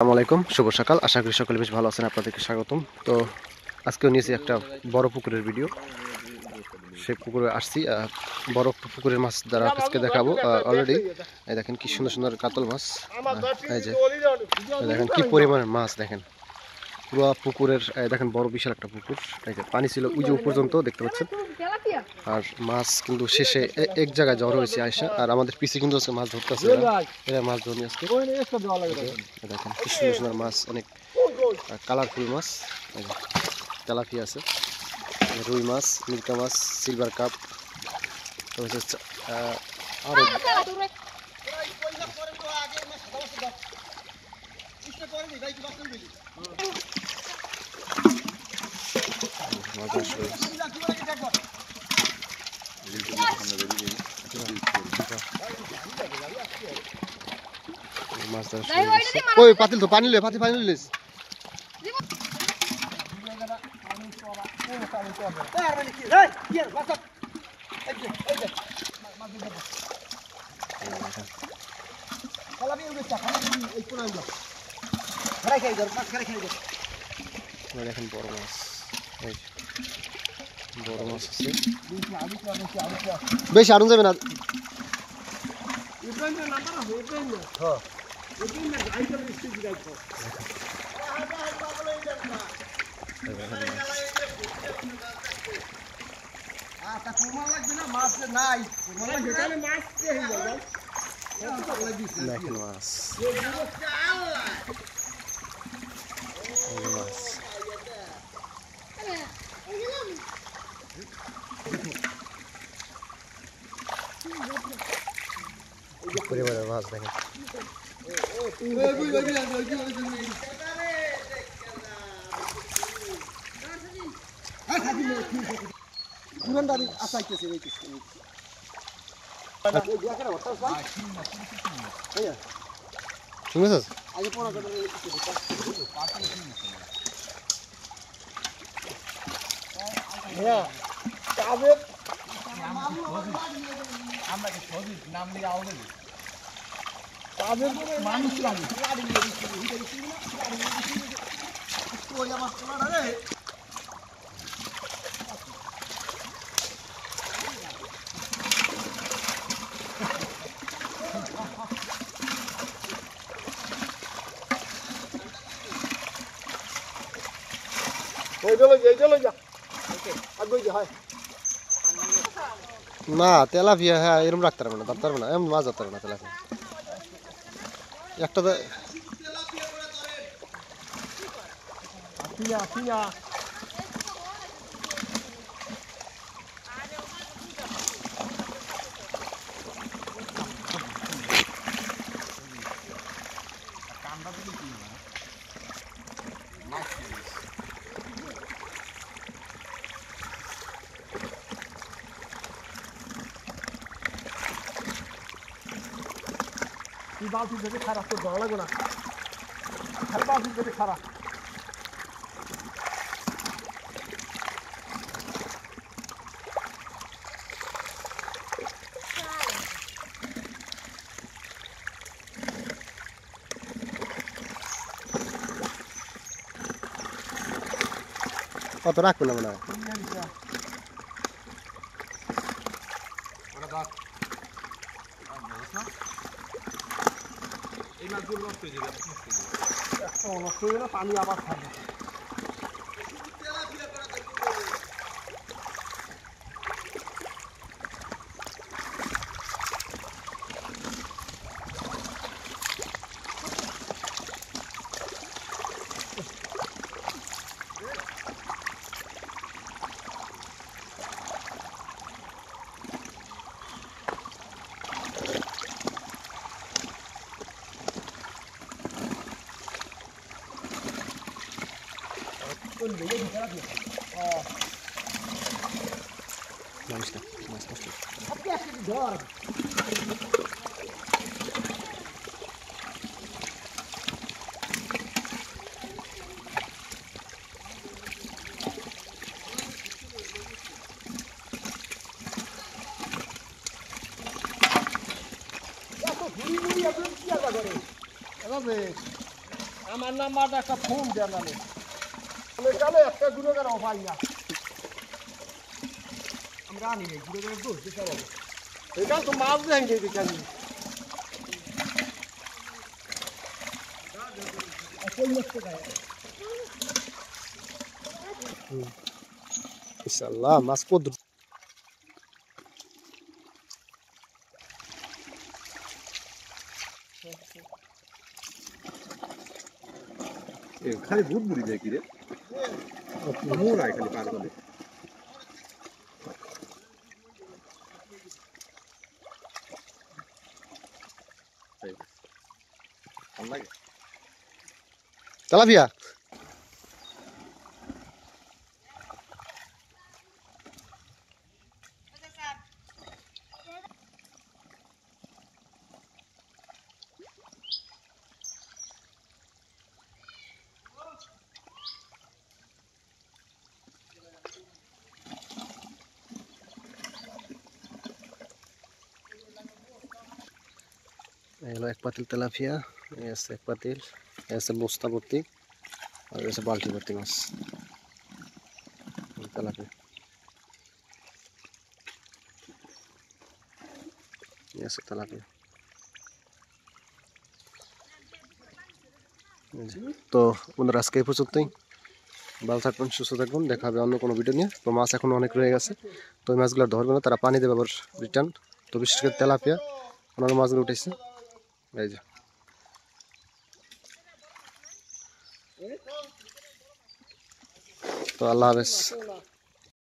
আসসালামু আলাইকুম, শুভ সকাল। আশা করি সকলে বেশ ভালো আছেন। আপনাদেরকে স্বাগতম। তো আজকেও নিয়েছি একটা বড় পুকুরের ভিডিও। সেই পুকুরে আসছি, বড় পুকুরের মাছ দ্বারা আজকে দেখাবো। অলরেডি এই দেখেন কি সুন্দর সুন্দর কাতল মাছ। এই যে দেখেন কি পরিমাণের মাছ, দেখেন পুরো পুকুরের। দেখেন বড় বিশাল একটা পুকুর। এই যে পানি ছিল ওই যে পর্যন্ত দেখতে পাচ্ছেন। আর মাছ কিন্তু শেষে এক জায়গায় জড়ো হয়েছে আয়সা। আর আমাদের পিছিয়ে কিন্তু আজকে মাছ ধরতেছে, এরা মাছ ধরনি আজকে। দেখেন কি সুন্দর সুন্দর মাছ, অনেক কালারফুল মাছ। তেলাপিয়া আছে, রুই মাছ, মিরকা মাছ, সিলভার কাপ, আরো মাছ ধরা। ওই পাতিল তো পানি লে, পাতি পানি লিস। দেখেন বড় মাছ, বড় মাছ আছে। বেশি আরুন যাবে না। দেখেন মাছ, পরিবারের মাছ দেখেন। শুনেছিস? না তেলাপিয়া, হ্যাঁ এরকম রাখতে পারবে না, ধরতে পারবে না, এমন মাছ ধরতে পারবে না তেলাপিয়া একটা। বালতি যদি খারাপ তো ভালো লাগবে না, বালতি যদি খারাপ। কত রাখবে না মনে হয়। এই মাছগুলো নষ্ট হয়ে যাবে, নষ্ট হয়ে যাবে, পানি আবার থাকবে। আমার নাম্বারটা একটা ফোন দেন আমি চলে একটা দূরে গেল ভাই না আমরা আনি দূরে গেলে দোষ দিতে হবে এটা তো মাছ দেন দিতে জানি ইনশাআল্লাহ মাছ কত খালি ভূত বুড়ি দেয় কি রে মোড়ায় খালি পার করে ভালো লাগে তেলাপিয়া এই হলো এক পাতিল তেলাপিয়া এই আছে এক পাতিল এই আছে বস্তা ভর্তি আর এই আছে বালতি ভর্তি মাছ তেলাপিয়া এই আছে তেলাপিয়া তো বন্ধুরা আজকে এই পর্যন্তই ভালো থাকবেন সুস্থ থাকবেন দেখা হবে অন্য কোনো ভিডিও নিয়ে তো মাছ এখন অনেক রয়ে গেছে তো ওই মাছগুলো ধরবে না তারা পানি দেবে আবার রিটার্ন তো বিশেষ করে তেলাপিয়া অন্যান্য মাছগুলো উঠেছে এই যে তো আল্লাহ হাফেজ